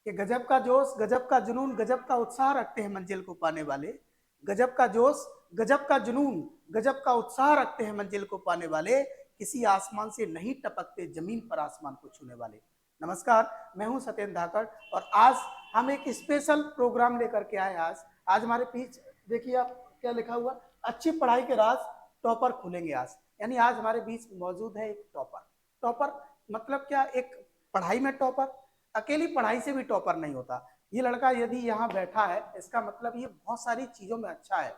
कि गजब का जोश, गजब का जुनून, गजब का उत्साह रखते हैं मंजिल को पाने वाले। गजब का जोश, गजब का जुनून, गजब का उत्साह रखते हैं मंजिल को पाने वाले। किसी आसमान से नहीं टपकते जमीन पर आसमान को छूने वाले। नमस्कार, मैं हूं सत्येंद्र धाकड़ और आज हम एक स्पेशल प्रोग्राम लेकर के आए। आज हमारे बीच देखिए आप क्या लिखा हुआ, अच्छी पढ़ाई के राज टॉपर खुलेंगे आज। यानी आज हमारे बीच मौजूद है एक टॉपर। टॉपर मतलब क्या? एक पढ़ाई में टॉपर, अकेली पढ़ाई से भी टॉपर नहीं होता। ये लड़का यदि यहाँ बैठा है इसका मतलब ये बहुत सारी चीजों में अच्छा है।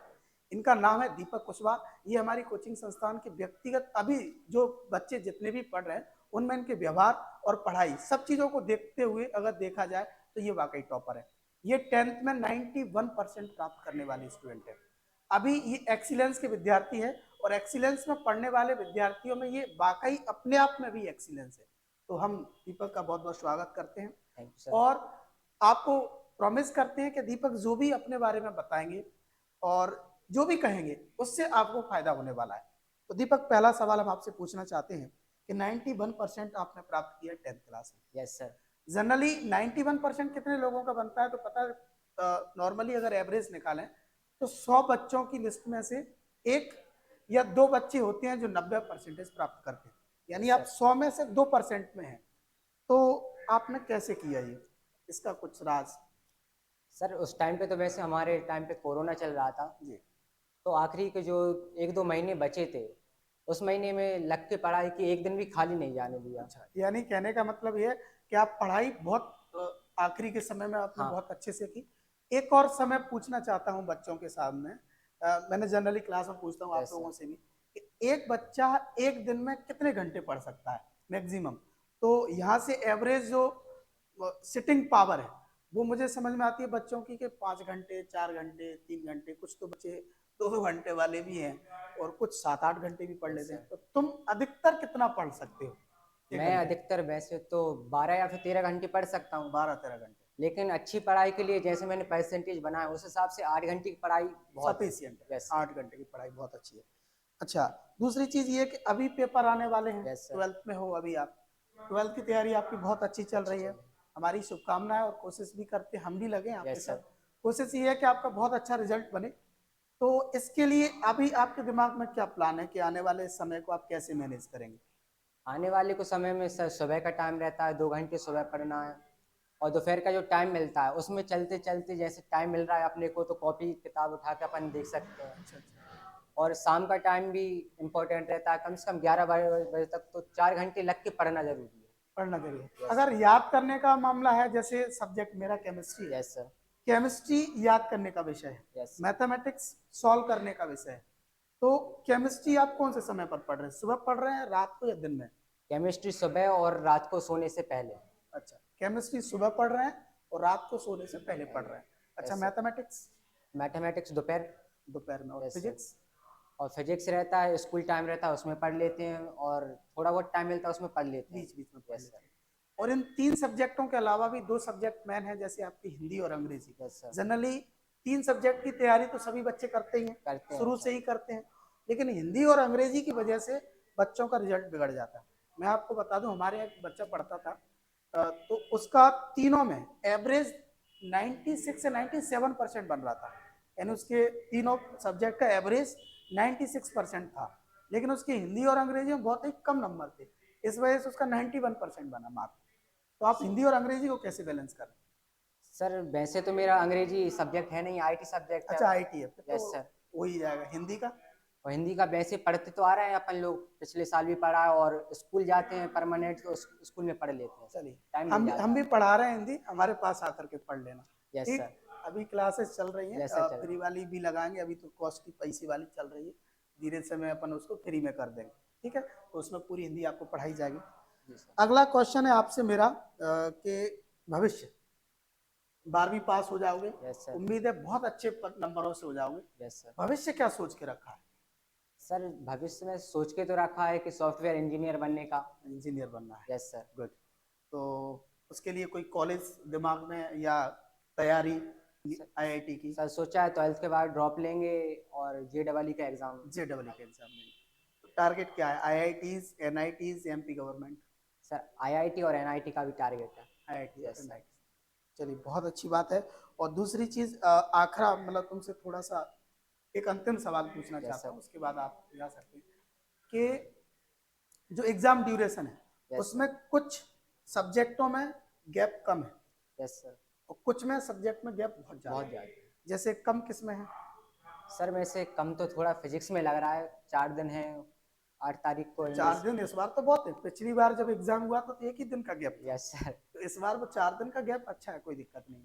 इनका नाम है दीपक कुशवाहा। ये हमारी कोचिंग संस्थान के व्यक्तिगत अभी जो बच्चे जितने भी पढ़ रहे हैं उनमें इनके व्यवहार और पढ़ाई सब चीजों को देखते हुए अगर देखा जाए तो ये वाकई टॉपर है। ये 10th में 91% प्राप्त करने वाले स्टूडेंट है। अभी ये एक्सीलेंस के विद्यार्थी है और एक्सीलेंस में पढ़ने वाले विद्यार्थियों में ये वाकई अपने आप में भी एक्सीलेंस है। तो हम दीपक का बहुत बहुत स्वागत करते हैं थैंक यू सर। और आपको प्रॉमिस करते हैं कि दीपक जो भी अपने बारे में बताएंगे और जो भी कहेंगे उससे आपको फायदा होने वाला है। तो दीपक, पहला सवाल हम आपसे पूछना चाहते हैं कि 91% आपने प्राप्त किया 10th क्लास में। Yes sir. जनरली 91% कितने लोगों का बनता है तो पता है? नॉर्मली अगर एवरेज निकालें तो 100 बच्चों की लिस्ट में से एक या दो बच्चे होते हैं जो 90% प्राप्त करते हैं। यानी यस आप सर। 100 में से 2% में हैं। तो आपने कैसे किया ये, इसका कुछ राज? सर उस टाइम पे तो वैसे हमारे टाइम पे कोरोना चल रहा था, जी। तो आखिरी के जो 1-2 महीने बचे थे उस महीने में लग के पढ़ाई की, एक दिन भी खाली नहीं जाने दिया। अच्छा, यानी कहने का मतलब ये है कि आप पढ़ाई बहुत आखिरी के समय में आपने हाँ। बहुत अच्छे से की। एक और समय पूछना चाहता हूँ बच्चों के सामने, मैंने जनरली क्लास में पूछता हूँ आप यस सर। लोगों से भी कि एक बच्चा एक दिन में कितने घंटे पढ़ सकता है मैक्सिमम? तो यहाँ से एवरेज जो सिटिंग पावर है वो मुझे समझ में आती है बच्चों की कि 5 घंटे, 4 घंटे, 3 घंटे, कुछ तो बच्चे 2 घंटे वाले भी हैं और कुछ 7-8 घंटे भी पढ़ यस लेते हैं। सर। तो तुम अधिकतर कितना पढ़ सकते हो एक मैं घंटे में? अधिकतर वैसे तो 12 या फिर 13 घंटे पढ़ सकता हूँ, 12-13 घंटे लेकिन अच्छी पढ़ाई के लिए जैसे मैंने परसेंटेज बनाया उस हिसाब से 8 घंटे की पढ़ाई बहुत है। सफिशियंट है। Yes sir. 8 घंटे की पढ़ाई बहुत अच्छी है। अच्छा, दूसरी चीज ये कि अभी पेपर आने वाले हैं। Yes sir. 12th में हो अभी आप, 12th की तैयारी आपकी बहुत अच्छी चल अच्छी रही है। चल रही। हमारी शुभकामनाएं और कोशिश भी करते हैं, हम भी लगे हैं आपके यस साथ। सर। कोशिश ये है कि आपका बहुत अच्छा रिजल्ट बने। तो इसके लिए अभी आपके दिमाग में क्या प्लान है कि आने वाले समय को आप कैसे मैनेज करेंगे? आने वाले कुछ समय में सर सुबह का टाइम रहता है, 2 घंटे सुबह पढ़ना है, और दोपहर का जो टाइम मिलता है उसमें चलते चलते जैसे टाइम मिल रहा है अपने को तो कॉपी किताब उठा के अपन देख सकते हैं। अच्छा अच्छा। और शाम का टाइम भी इम्पोर्टेंट रहता है, कम से कम 11-12 बजे तक तो 4 घंटे लग के पढ़ना जरूरी पढ़ना जरूरी है। है। यस अगर सर। याद करने का मामला है, जैसे सब्जेक्ट मेरा केमिस्ट्री है, यस सर। केमिस्ट्री याद करने का विषय है, यस सर। मैथमेटिक्स सॉल्व करने का विषय है। तो केमिस्ट्री आप कौन से समय पर पढ़ रहे हैं? सुबह पढ़ रहे हैं, रात को या दिन में? केमिस्ट्री सुबह और रात को सोने से पहले। अच्छा, केमिस्ट्री सुबह पढ़ रहे हैं और रात को सोने से पहले पढ़ रहे हैं। अच्छा, यस सर। मैथमेटिक्स मैथमेटिक्स दोपहर। दोपहर में, और यस सर। फिजिक्स? और फिजिक्स रहता है, स्कूल टाइम रहता है उसमें पढ़ लेते हैं, और थोड़ा बहुत टाइम मिलता है उसमें पढ़ लेते हैं। बीच बीच में पढ़ यस लेते सर। हैं। और इन तीन सब्जेक्टों के अलावा भी दो सब्जेक्ट मैन है, जैसे आपकी हिंदी और अंग्रेजी। Yes sir. जनरली तीन सब्जेक्ट की तैयारी तो सभी बच्चे करते ही हैं, करते हैं शुरू सर। से ही करते हैं। लेकिन हिंदी और अंग्रेजी की वजह से बच्चों का रिजल्ट बिगड़ जाता है। मैं आपको बता दूं, हमारे यहाँ एक बच्चा पढ़ता था, तो उसका तीनों में एवरेज 96 से 97% बन रहा था। यानी यस। उसके तीनों सब्जेक्ट का एवरेज 96% था। लेकिन उसकी हिंदी और अंग्रेजी में बहुत ही कम नंबर थे, इस वजह से उसका 91% बना मार्क। तो आप हिंदी और अंग्रेजी को कैसे बैलेंस करें? सर वैसे तो मेरा अंग्रेजी सब्जेक्ट है नहीं, आईटी सब्जेक्ट है। अच्छा, आईटी है फिर तो यस सर। हो ही जाएगा। हिंदी का? और हिंदी का वैसे पढ़ते तो आ रहे हैं अपन लोग, पिछले साल भी पढ़ा है, और स्कूल जाते हैं परमानेंट तो स्कूल में पढ़ लेते हैं सर, चलिए, टाइम मिल हम जाता भी है। पढ़ा रहे हैं हिंदी, हमारे पास आकर के पढ़ लेना। यस ठीक। सर। अभी क्लासेस चल रही हैं, यस सर चल फ्री रहा वाली भी लगाएंगे, अभी तो कॉस्ट की पैसे वाली चल रही है। धीरे समय अपन उसको फ्री में कर देंगे। ठीक है, तो उसमें पूरी हिंदी आपको पढ़ाई जाएगी। है। जी सर। अगला क्वेश्चन है आपसे मेरा कि भविष्य, 12वीं पास हो जाओगे, यस सर। उम्मीद है बहुत अच्छे नंबरों से हो जाओगे। Yes sir. भविष्य क्या सोच के रखा है? सर भविष्य में सोच के तो रखा है कि सॉफ्टवेयर इंजीनियर बनने का। इंजीनियर बनना है। Yes sir. गुड। तो उसके लिए कोई कॉलेज दिमाग में या तैयारी सर, आईआईटी की? सर सोचा है 12th के बाद ड्रॉप लेंगे और जेडबल का एग्ज़ाम। जेडबल का एग्जाम देंगे। तो टारगेट क्या है, IITs, NITs, MP government? Sir IIT और एनआईटी का भी टारगेट है। आईआईटी और यस सर। एनआईटी। चलिए, बहुत अच्छी बात है। और दूसरी चीज, आखिरा मतलब तुमसे थोड़ा सा एक अंतिम सवाल पूछना यस चाहता सर। हूँ, उसके बाद आप जा सकते हैं कि जो एग्जाम ड्यूरेशन है यस उसमें सर। कुछ सब्जेक्टों में गैप कम है यस सर। और कुछ में सब्जेक्ट में गैप बहुत ज्यादा बहुत है। ज़्यादा। जैसे कम किस में है? सर वैसे कम तो थोड़ा फिजिक्स में लग रहा है, 4 दिन है, 8 तारीख को चार इंग्लिश। दिन इस बार तो बहुत है, पिछली बार जब एग्जाम हुआ तो एक ही दिन का गैप था। Yes sir. तो इस बार वो 4 दिन का गैप अच्छा है, कोई दिक्कत नहीं।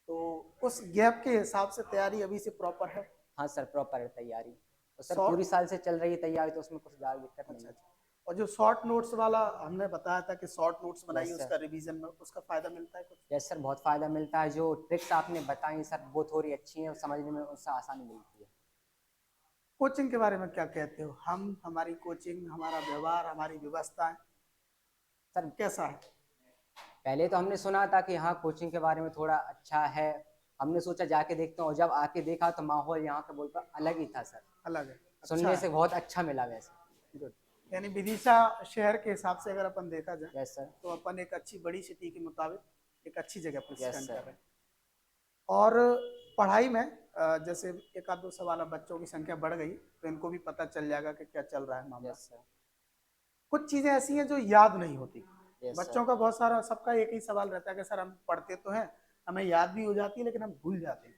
तो उस गैप के हिसाब से तैयारी अभी से प्रॉपर है? हाँ सर, प्रॉपर है तैयारी। तो सर शॉर्ट, पूरी साल से चल रही है तैयारी, तो उसमें कुछ ज़्यादा दिक्कत नहीं अच्छा है। अच्छा। और जो शॉर्ट नोट्स वाला हमने बताया था कि शॉर्ट नोट्स बनाइए यस सर। उसका रिवीजन में, उसका फायदा मिलता है कुछ? यस सर, बहुत फ़ायदा मिलता है। जो ट्रिक्स आपने बताई सर वो थोड़ी अच्छी हैं, समझने में उससे आसानी मिलती है। कोचिंग के बारे में क्या कहते हो? हम, हमारी कोचिंग, हमारा व्यवहार, हमारी व्यवस्था सर कैसा है? पहले तो हमने सुना था कि हाँ कोचिंग के बारे में थोड़ा अच्छा है, हमने सोचा जाके देखते हैं, और जब आके देखा तो माहौल यहाँ का बोलकर अलग ही था सर। अलग है, अच्छा सुनने है। से बहुत अच्छा मिला वैसे। गुड। यानी विदिशा शहर के हिसाब से अगर अपन देखा जाए यस सर। तो अपन एक अच्छी बड़ी सिटी के मुताबिक एक अच्छी जगह पर यस स्टैंड कर सर। रहे हैं। और पढ़ाई में जैसे एक आध दो सवाल, अब बच्चों की संख्या बढ़ गई तो इनको भी पता चल जाएगा कि क्या चल रहा है मामला। Yes sir. कुछ चीजें ऐसी हैं जो याद नहीं होती। यस बच्चों सर। का बहुत सारा, सबका एक ही सवाल रहता है कि सर हम पढ़ते तो हैं, हमें याद भी हो जाती है लेकिन हम भूल जाते हैं।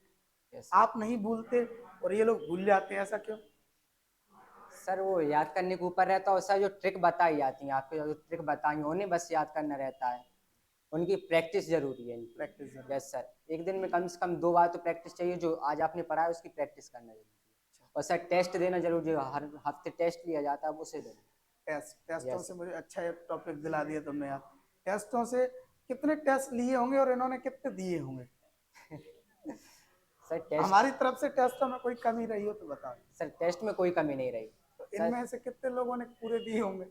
Yes sir. आप नहीं भूलते और ये लोग भूल जाते हैं, ऐसा क्यों? सर वो याद करने के ऊपर रहता है, और सर जो ट्रिक बताई जाती है आपको, जो ट्रिक बताई उन्हें बस याद करना रहता है, उनकी प्रैक्टिस जरूरी है इनकी। प्रैक्टिस जरूर। यस सर, एक दिन में कम से कम 2 बार तो प्रैक्टिस चाहिए, जो आज आपने पढ़ा है उसकी प्रैक्टिस करना जरूरी है। और सर टेस्ट देना जरूरी है, हर हफ्ते टेस्ट लिया जाता है, उसे देना। टेस्टों यस से मुझे अच्छा एक टॉपिक दिला दिया तुमने यार। टेस्टों से कितने टेस्ट लिए होंगे और इन्होंने कितने दिए होंगे? Sir test. हमारी तरफ से टेस्टों में कोई कमी रही हो तो बताओ। सर टेस्ट में कोई कमी नहीं रही। तो सर इनमें से कितने लोगों ने पूरे दिए होंगे?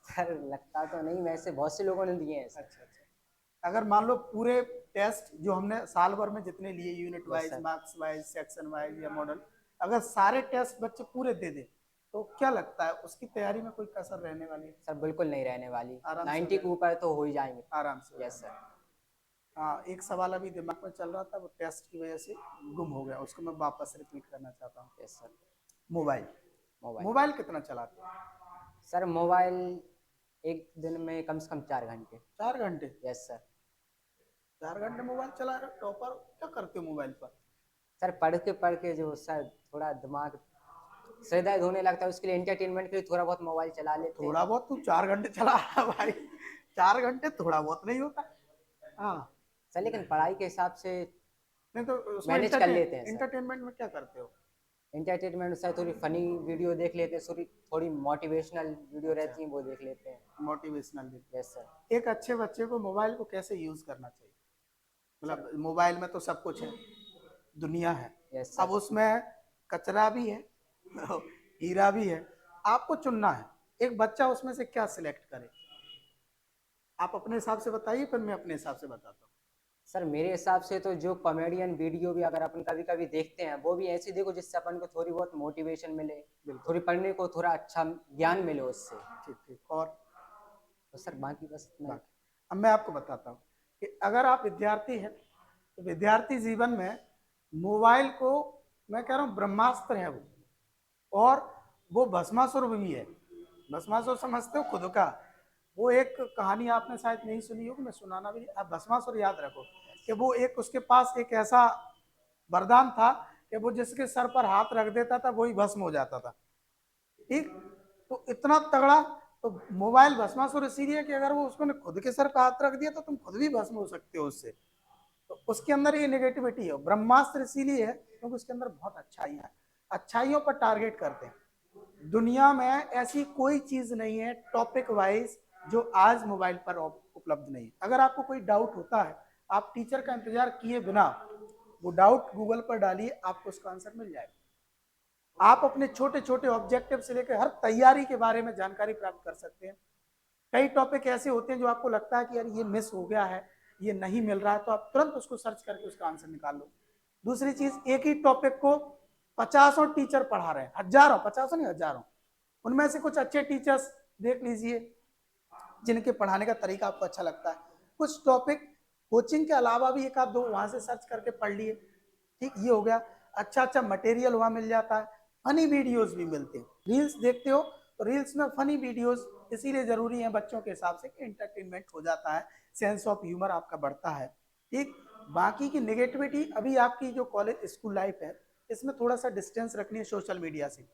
सर लगता तो नहीं, वैसे बहुत से लोगों ने दिए हैं सर। अच्छा अच्छा। अगर मान लो पूरे टेस्ट जो हमने साल भर में जितने लिए, unit yes wise, sir. Marks wise, section wise या मॉडल, अगर सारे टेस्ट बच्चे पूरे दे दे तो क्या लगता है उसकी तैयारी में कोई कसर रहने वाली है? सर बिल्कुल नहीं रहने वाली, आराम से हो 90 के जाएगा। ऊपर तो हो ही जाएंगे। आराम से हो यस जाएगा। सर। हाँ, एक सवाल अभी दिमाग में चल रहा था, वो टेस्ट की वजह से गुम हो गया, उसको मैं वापस रिपीट करना चाहता हूँ। Yes sir. Mobile, mobile. Mobile कितना चलाते हो? सर मोबाइल एक दिन में कम से कम 4 घंटे। 4 घंटे? Yes sir. 4 घंटे मोबाइल चला रहे हो? टॉपर, क्या करते हो मोबाइल पर? सर पढ़ के जो सर थोड़ा दिमाग सिर दर्द होने लगता है, उसके लिए एंटरटेनमेंट के लिए थोड़ा बहुत मोबाइल चला लेते हैं। थोड़ा बहुत? तू 4 घंटे चला रहा है भाई? 4 घंटे थोड़ा बहुत नहीं होता। हाँ। सर लेकिन पढ़ाई के हिसाब से नहीं तो उसमें मैनेज कर लेते हैं सर। इंटरटेनमेंट में क्या करते हो? एंटरटेनमेंट सर थोड़ी फनी वीडियो देख लेते हैं, थोड़ी थोड़ी मोटिवेशनल वीडियो अच्छा, रहती हैं वो देख लेते हैं। मोटिवेशनल भी। Yes sir. एक अच्छे बच्चे को मोबाइल को कैसे यूज करना चाहिए? सर। मतलब मोबाइल में तो सब कुछ है, दुनिया है, यस अब सर। उसमें कचरा भी है हीरा भी है, आपको चुनना है। एक बच्चा उसमें से क्या सिलेक्ट करे? आप अपने हिसाब से बताइए, फिर मैं अपने हिसाब से बताता हूँ। सर मेरे हिसाब से तो जो कॉमेडियन वीडियो भी अगर अपन कभी कभी देखते हैं, वो भी ऐसी देखो जिससे अपन को थोड़ी बहुत मोटिवेशन मिले, बिल्कुल। थोड़ी पढ़ने को थोड़ा अच्छा ज्ञान मिले उससे। ठीक ठीक। और तो सर बाकी बस इतना ही। बाकी, अब मैं आपको बताता हूँ कि अगर आप विद्यार्थी हैं तो विद्यार्थी जीवन में मोबाइल को, मैं कह रहा हूँ ब्रह्मास्त्र है वो, और वो भस्मासुर भी है। भस्मासुर समझते हो? खुद का वो एक कहानी आपने शायद नहीं सुनी होगी, मैं सुनाना भी नहीं, आप भस्मासुर याद रखो कि वो एक, उसके पास एक ऐसा वरदान था कि वो जिसके सर पर हाथ रख देता था वही भस्म हो जाता था। ठीक, तो इतना तगड़ा। तो मोबाइल भस्मासुर इसीलिए कि अगर वो उसको खुद के सर पर हाथ रख दिया तो तुम खुद भी भस्म हो सकते हो उससे। तो उसके अंदर ये नेगेटिविटी है। ब्रह्मास्त्र इसीलिए है क्योंकि उसके अंदर बहुत अच्छाइयाँ, अच्छाइयों पर टारगेट करते हैं। दुनिया में ऐसी कोई चीज नहीं है टॉपिक वाइज जो आज मोबाइल पर उपलब्ध नहीं है। अगर आपको कोई डाउट होता है, आप टीचर का इंतजार किए बिना वो डाउट गूगल पर डालिए, आपको उसका आंसर मिल जाएगा। आप अपने छोटे छोटे ऑब्जेक्टिव से लेकर हर तैयारी के बारे में जानकारी प्राप्त कर सकते हैं। कई टॉपिक ऐसे होते हैं जो आपको लगता है कि यार ये मिस हो गया है, ये नहीं मिल रहा है, तो आप तुरंत उसको सर्च करके उसका आंसर निकाल लो। दूसरी चीज, एक ही टॉपिक को 50 टीचर पढ़ा रहे हैं, हजारों, 50 नहीं हजारों, उनमें से कुछ अच्छे टीचर्स देख लीजिए जिनके पढ़ाने का तरीका आपको अच्छा लगता है। कुछ टॉपिक कोचिंग के अलावा भी एक आध दो वहां से सर्च करके पढ़ लिए, ठीक, ये हो गया। अच्छा अच्छा मटेरियल वहां मिल जाता है, फनी वीडियोस भी मिलते हैं। रील्स देखते हो तो रील्स में फनी वीडियोस इसीलिए जरूरी है बच्चों के हिसाब से कि एंटरटेनमेंट हो जाता है, सेंस ऑफ ह्यूमर आपका बढ़ता है, ठीक। बाकी की निगेटिविटी, अभी आपकी जो कॉलेज स्कूल लाइफ है इसमें थोड़ा सा डिस्टेंस रखनी है सोशल मीडिया से।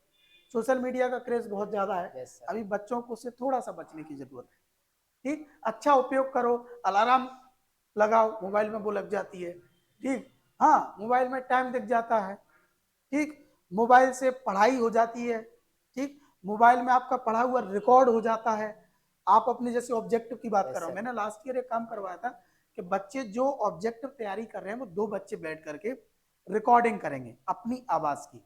सोशल मीडिया का क्रेज बहुत ज्यादा है, यस सर। अभी बच्चों को उससे थोड़ा सा बचने की जरूरत है, ठीक। अच्छा उपयोग करो, अलार्म लगाओ, मोबाइल में वो लग जाती है, ठीक। हाँ, मोबाइल में टाइम दिख जाता है, ठीक। मोबाइल से पढ़ाई हो जाती है, ठीक। मोबाइल में आपका पढ़ा हुआ रिकॉर्ड हो जाता है। आप अपने जैसे ऑब्जेक्टिव की बात कर यस रहा हूँ, सर। मैंने लास्ट ईयर एक काम करवाया था कि बच्चे जो ऑब्जेक्टिव तैयारी कर रहे हैं वो 2 बच्चे बैठ करके रिकॉर्डिंग करेंगे अपनी आवाज की,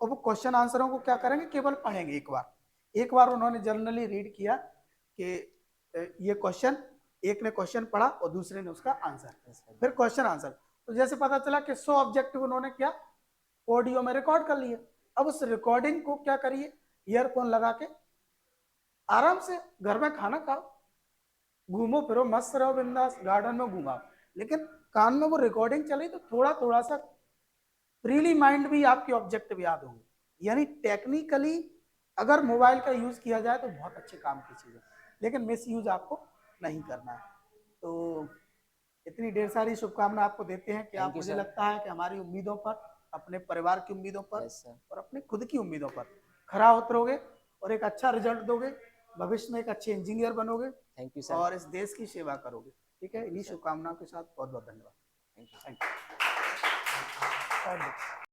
और वो क्वेश्चन आंसरों को क्या करेंगे, केवल पढ़ेंगे एक बार उन्होंने जर्नली रीड किया कि ये क्वेश्चन, एक ने क्वेश्चन पढ़ा और दूसरे ने उसका आंसर, यस सर। फिर क्वेश्चन आंसर। तो जैसे पता चला कि 100 ऑब्जेक्टिव उन्होंने क्या ऑडियो में रिकॉर्ड कर लिए। अब उस रिकॉर्डिंग को क्या करिए, ईयरफोन लगा के आराम से घर में खाना खाओ, घूमो फिरो, मस्त रहो, बिंदास गार्डन में घुमाओ, लेकिन कान में वो रिकॉर्डिंग चली तो थोड़ा थोड़ा सा फ्रीली माइंड भी आपके ऑब्जेक्टिव याद होंगे। यानी टेक्निकली अगर मोबाइल का यूज किया जाए तो बहुत अच्छे काम की चीज है, लेकिन मिस यूज आपको नहीं करना है। तो इतनी ढेर सारी शुभकामना आपको देते हैं कि आप, थैंक यू मुझे सर। लगता है कि हमारी उम्मीदों पर, अपने परिवार की उम्मीदों पर यस सर। और अपने खुद की उम्मीदों पर खरा उतरोगे और एक अच्छा रिजल्ट दोगे, भविष्य में एक अच्छे इंजीनियर बनोगे थैंक यू सर। और इस देश की सेवा करोगे, ठीक है। थैंक यू इन्हीं सर। शुभकामनाओं के साथ बहुत बहुत धन्यवाद। Thank you sir. Thank you.